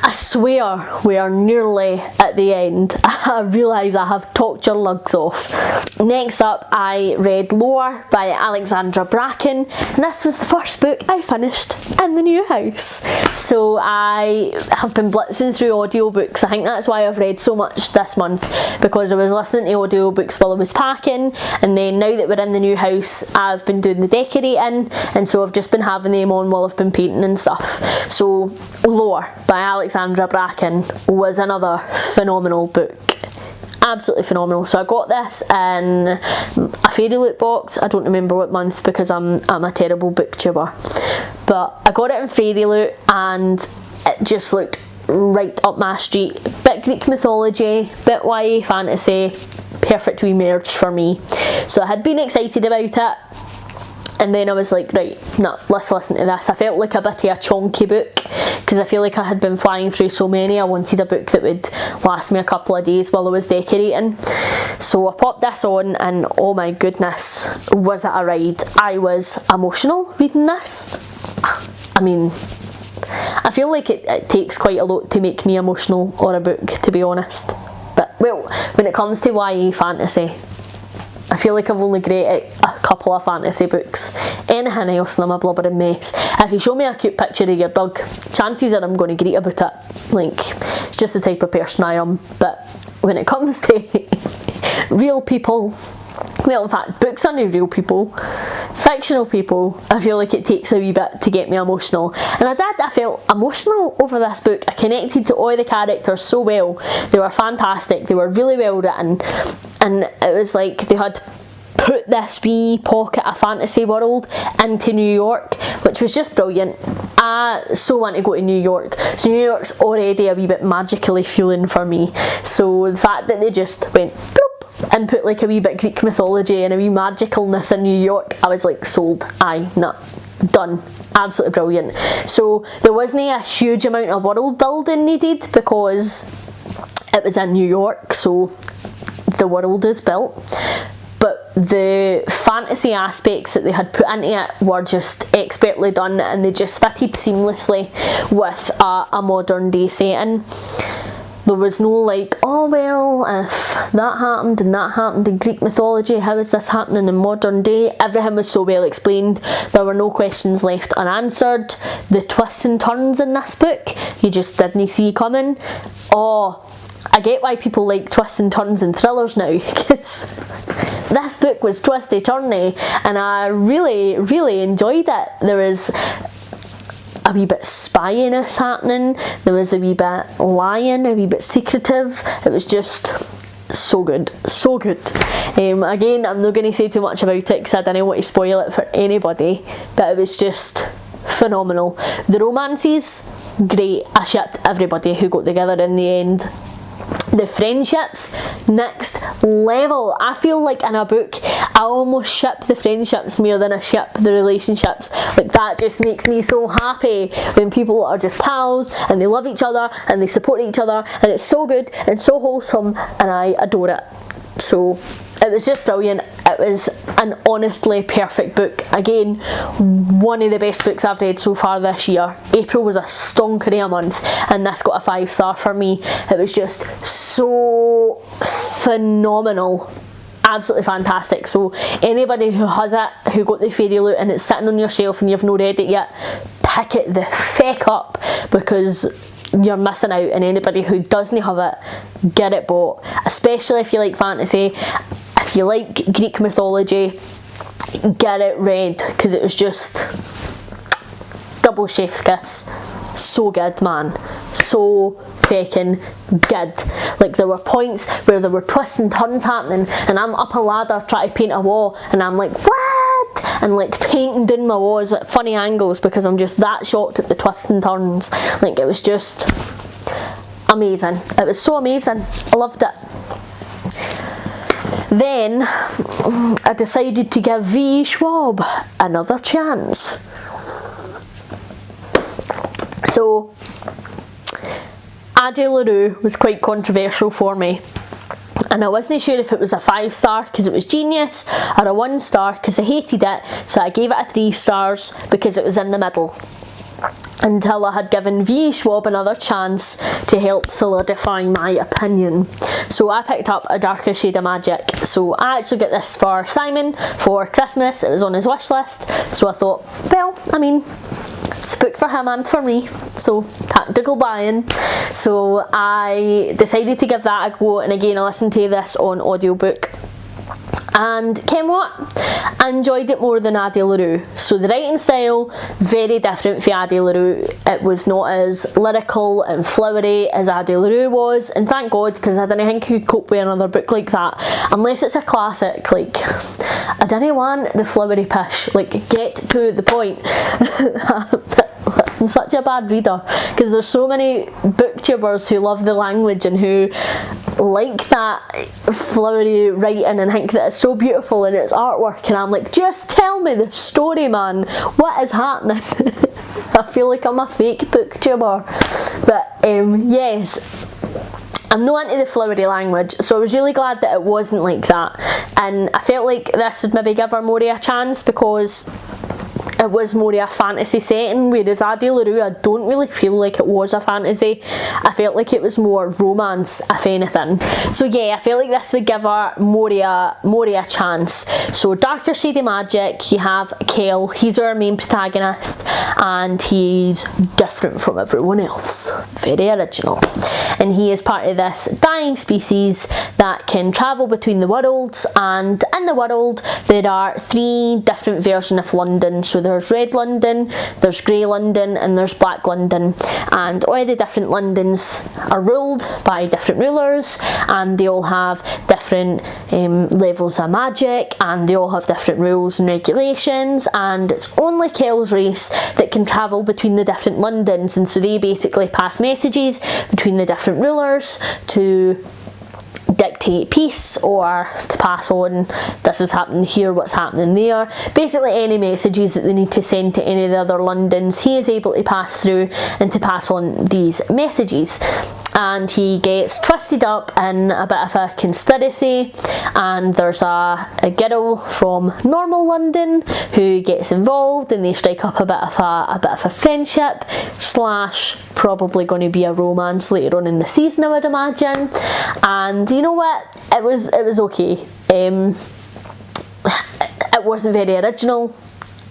I swear we are nearly at the end. I realise I have talked your lugs off. Next up, I read Lore by Alexandra Bracken, and this was the first book I finished in the new house. So I have been blitzing through audiobooks. I think that's why I've read so much this month, because I was listening to audiobooks while I was packing, and then now that we're in the new house, I've been doing the decorating, and so I've just been having them on while I've been painting and stuff. So Lore by Alexandra Bracken was another phenomenal book. Absolutely phenomenal. So I got this in a Fairy Loot box. I don't remember what month because I'm a terrible booktuber, but I got it in Fairy Loot and it just looked right up my street. Bit Greek mythology, bit YA fantasy, perfect wee merge for me. So I had been excited about it, and then I was like, right, no, let's listen to this. I felt like a bit of a chonky book, because I feel like I had been flying through so many. I wanted a book that would last me a couple of days while I was decorating. So I popped this on, and oh my goodness, was it a ride. I was emotional reading this. I mean, I feel like it takes quite a lot to make me emotional on a book, to be honest. But, well, when it comes to YA fantasy, I feel like I've only graded a couple of fantasy books. Anything else and I'm a blubbering mess. If you show me a cute picture of your dog, chances are I'm going to greet about it. Like, it's just the type of person I am. But when it comes to real people, well, in fact, books aren't real people, fictional people, I feel like it takes a wee bit to get me emotional. And I felt emotional over this book. I connected to all the characters so well. They were fantastic. They were really well written. And it was like they had put this wee pocket of fantasy world into New York, which was just brilliant. I so want to go to New York. So New York's already a wee bit magically feeling for me. So the fact that they just went bloop and put like a wee bit Greek mythology and a wee magicalness in New York, I was like sold. Aye, nah, done. Absolutely brilliant. So there wasn't a huge amount of world building needed because it was in New York, so the world is built, but the fantasy aspects that they had put into it were just expertly done, and they just fitted seamlessly with a modern day setting. There was no like, oh well, if that happened and that happened in Greek mythology, how is this happening in modern day? Everything was so well explained. There were no questions left unanswered. The twists and turns in this book, you just didn't see coming. Oh, I get why people like twists and turns in thrillers now, because this book was twisty turny and I really, really enjoyed it. There was a wee bit spyiness happening, there was a wee bit lying, a wee bit secretive. It was just so good, so good. Again, I'm not going to say too much about it because I didn't want to spoil it for anybody, but it was just phenomenal. The romances, great. I shipped everybody who got together in the end. The friendships, next level. I feel like in a book I almost ship the friendships more than I ship the relationships. Like, that just makes me so happy when people are just pals and they love each other and they support each other, and it's so good and so wholesome, and I adore it. So it was just brilliant. It was an honestly perfect book. Again, one of the best books I've read so far this year. April was a stonkery a month, and this got a 5-star for me. It was just so phenomenal. Absolutely fantastic. So anybody who has it, who got the fairy loot and it's sitting on your shelf and you've not read it yet, pick it the feck up, because you're missing out. And anybody who doesn't have it, get it bought, especially if you like fantasy. If you like Greek mythology, get it read, because it was just double chef's kiss. So good, man. So feckin' good. Like, there were points where there were twists and turns happening and I'm up a ladder trying to paint a wall and I'm like, what? And like painting down my walls at funny angles because I'm just that shocked at the twists and turns. Like, it was just amazing. It was so amazing. I loved it. Then I decided to give V. Schwab another chance. So Addie LaRue was quite controversial for me, and I wasn't sure if it was a 5-star because it was genius or a 1-star because I hated it, so I gave it a 3 stars because it was in the middle, until I had given V. Schwab another chance to help solidify my opinion. So I picked up A Darker Shade of Magic. So I actually got this for Simon for Christmas. It was on his wish list, so I thought, well, I mean, it's a book for him and for me, so tactical buying. So I decided to give that a go, and again I listened to this on audiobook. And ken what? I enjoyed it more than Addie LaRue. So the writing style, very different for Addie LaRue. It was not as lyrical and flowery as Addie LaRue was, and thank God, because I didn't think I could cope with another book like that unless it's a classic. Like, I didn't want the flowery pish. Like, get to the point. I'm such a bad reader because there's so many booktubers who love the language and who like that flowery writing and think that it's so beautiful in its artwork, and I'm like, just tell me the story, man. What is happening? I feel like I'm a fake booktuber. But yes, I'm not into the flowery language, so I was really glad that it wasn't like that, and I felt like this would maybe give her more of a chance because it was more a fantasy setting, whereas Addie LaRue, I don't really feel like it was a fantasy. I felt like it was more romance, if anything. So yeah, I felt like this would give her more of a chance. So Darker Shade of Magic, you have Kel, he's our main protagonist, and he's different from everyone else. Very original. And he is part of this dying species that can travel between the worlds, and in the world there are 3 different versions of London. So there's Red London, there's Grey London, and there's Black London, and all the different Londons are ruled by different rulers, and they all have different levels of magic, and they all have different rules and regulations, and it's only Kel's race that can travel between the different Londons, and so they basically pass messages between the different rulers to dictate peace or to pass on, this is happening here, what's happening there. Basically any messages that they need to send to any of the other Londons, he is able to pass through and to pass on these messages. and he gets twisted up in a bit of a conspiracy, and there's a girl from normal London who gets involved, and they strike up a bit of a friendship slash probably going to be a romance later on in the season, I would imagine. And you know what, it was okay. It wasn't very original,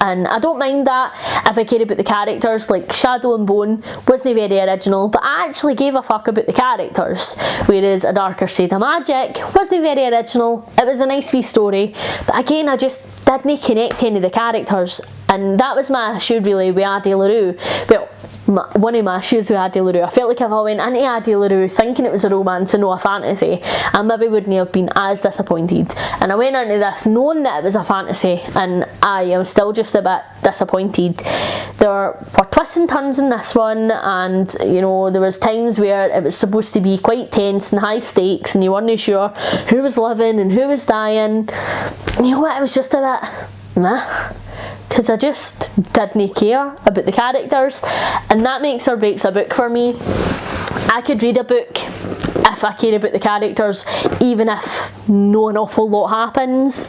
and I don't mind that if I care about the characters. Like Shadow and Bone wasn't very original, but I actually gave a fuck about the characters, whereas A Darker Shade of Magic wasn't very original. It was a nice wee story, but again I just didn't connect to any of the characters, and that was my issue really with Addie LaRue. Well, one of my issues with Addie LaRue, I felt like if I went into Addie LaRue thinking it was a romance and not a fantasy, I maybe wouldn't have been as disappointed. And I went into this knowing that it was a fantasy, and I am still just a bit disappointed. There were twists and turns in this one, and you know, there was times where it was supposed to be quite tense and high stakes, and you weren't sure who was living and who was dying. You know what, it was just a bit meh, because I just didn't care about the characters, and that makes or breaks a book for me. I could read a book if I care about the characters, even if no an awful lot happens,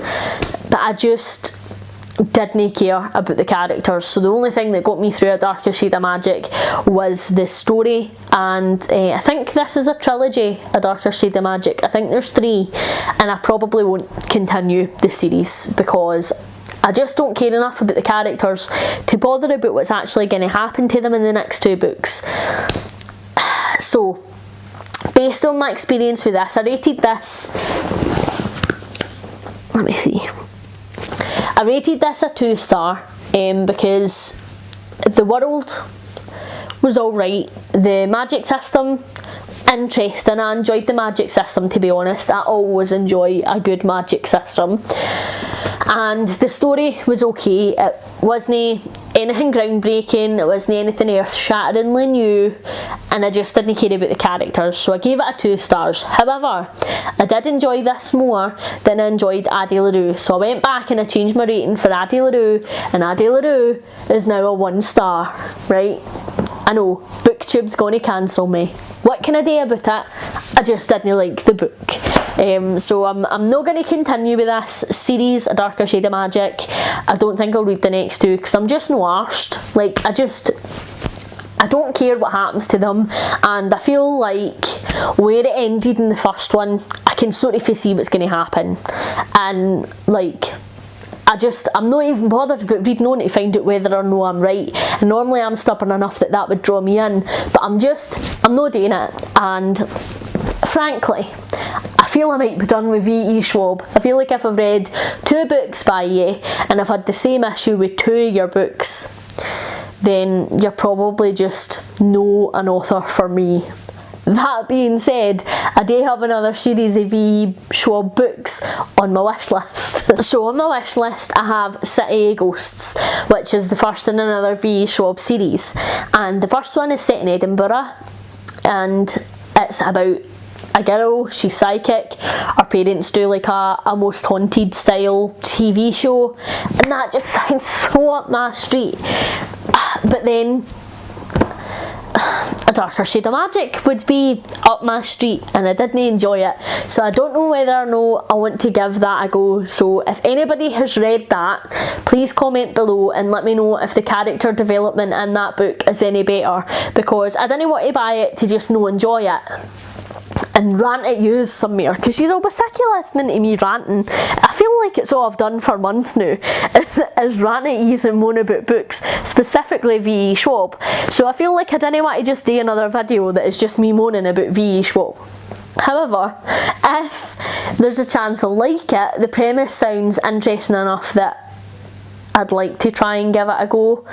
but I just didn't care about the characters. So the only thing that got me through A Darker Shade of Magic was the story, and I think this is a trilogy, A Darker Shade of Magic. I think there's 3, and I probably won't continue the series because I just don't care enough about the characters to bother about what's actually going to happen to them in the next 2 books. So, based on my experience with this, I rated this, let me see, I rated this a 2-star because the world was alright, the magic system, interesting. I enjoyed the magic system, to be honest. I always enjoy a good magic system. And the story was okay. It wasn't anything groundbreaking, it wasn't anything earth-shatteringly new, and I just didn't care about the characters, so I gave it a 2 stars. However, I did enjoy this more than I enjoyed Addie LaRue, so I went back and I changed my rating for Addie LaRue, and Addie LaRue is now a 1 star, right? I know, BookTube's gonna cancel me. What can I do about it? I just didn't like the book. So I'm not going to continue with this series, A Darker Shade of Magic. I don't think I'll read the next 2 because I'm just no arsed. Like, I don't care what happens to them, and I feel like where it ended in the first one, I can sort of foresee what's going to happen. And like, I'm not even bothered about reading on to find out whether or no I'm right. And normally I'm stubborn enough that would draw me in, but I'm not doing it. And frankly, I feel I might be done with V.E. Schwab. I feel like if I've read 2 books by you and I've had the same issue with 2 of your books, then you're probably just not an author for me. That being said, I do have another series of V.E. Schwab books on my wish list. So on my wish list I have City of Ghosts, which is the first in another V.E. Schwab series, and the first one is set in Edinburgh, and it's about a girl, she's psychic, her parents do like a Most Haunted style TV show, and that just sounds so up my street. But then A Darker Shade of Magic would be up my street, and I didn't enjoy it, so I don't know whether or not I want to give that a go. So if anybody has read that, please comment below and let me know if the character development in that book is any better, because I didn't want to buy it to just not enjoy it and rant at you some more, because she's always sick of listening to me ranting. I feel like it's all I've done for months now, is rant at you and moan about books, specifically V.E. Schwab. So I feel like I didn't want to just do another video that is just me moaning about V.E. Schwab. However, if there's a chance I'll like it, the premise sounds interesting enough that I'd like to try and give it a go.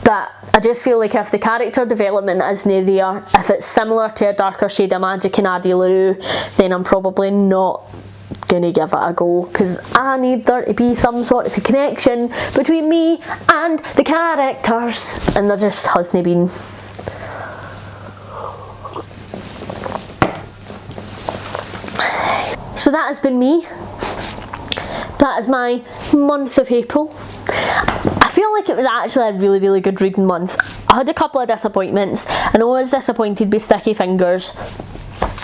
But I just feel like if the character development isn't there, if it's similar to A Darker Shade of Magic and Addie LaRue, then I'm probably not gonna give it a go, because I need there to be some sort of a connection between me and the characters, and there just hasn't been. So that has been me. That is my month of April. I feel feel like it was actually a really, really good reading month. I had a couple of disappointments. I know I was disappointed by Sticky Fingers,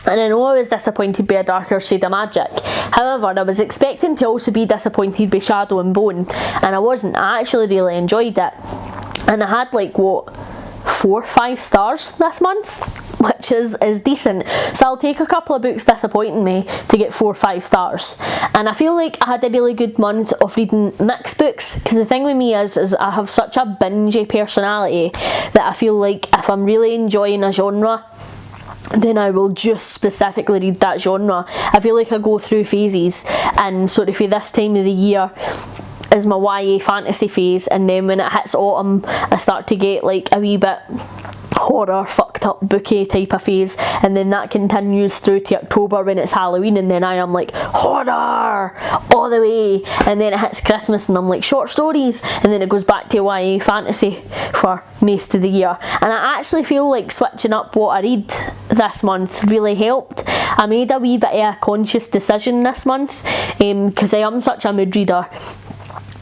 and I know I was disappointed by A Darker Shade of Magic. However, I was expecting to also be disappointed by Shadow and Bone, and I wasn't. I actually really enjoyed it. And I had like, what, 4 or 5 stars this month, which is decent. So I'll take a couple of books disappointing me to get 4 or 5 stars. And I feel like I had a really good month of reading mixed books, because the thing with me is I have such a bingey personality that I feel like if I'm really enjoying a genre, then I will just specifically read that genre. I feel like I go through phases, and sort of for this time of the year is my YA fantasy phase, and then when it hits autumn I start to get like a wee bit horror fucked up booky type of phase, and then that continues through to October when it's Halloween, and then I am like horror all the way, and then it hits Christmas and I'm like short stories, and then it goes back to YA fantasy for most of the year. And I actually feel like switching up what I read this month really helped. I made a wee bit of a conscious decision this month, because I am such a mood reader.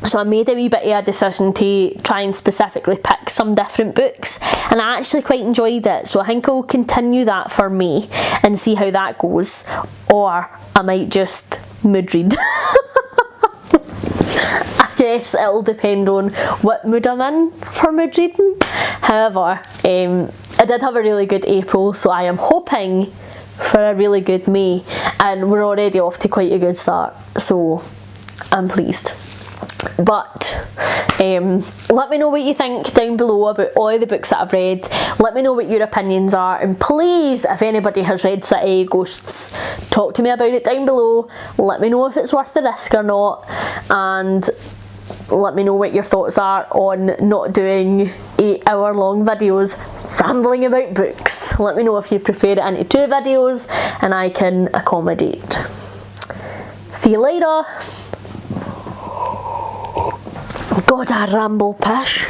So I made a wee bit of a decision to try and specifically pick some different books, and I actually quite enjoyed it. So I think I'll continue that for May and see how that goes, or I might just mood read. I guess it'll depend on what mood I'm in for mood reading. However, I did have a really good April, so I am hoping for a really good May, and we're already off to quite a good start, so I'm pleased. But let me know what you think down below about all the books that I've read. Let me know what your opinions are, and please, if anybody has read City of Ghosts, talk to me about it down below. Let me know if it's worth the risk or not, and let me know what your thoughts are on not doing 8-hour long videos rambling about books. Let me know if you prefer it into 2 videos, and I can accommodate. See you later. God, I ramble pish.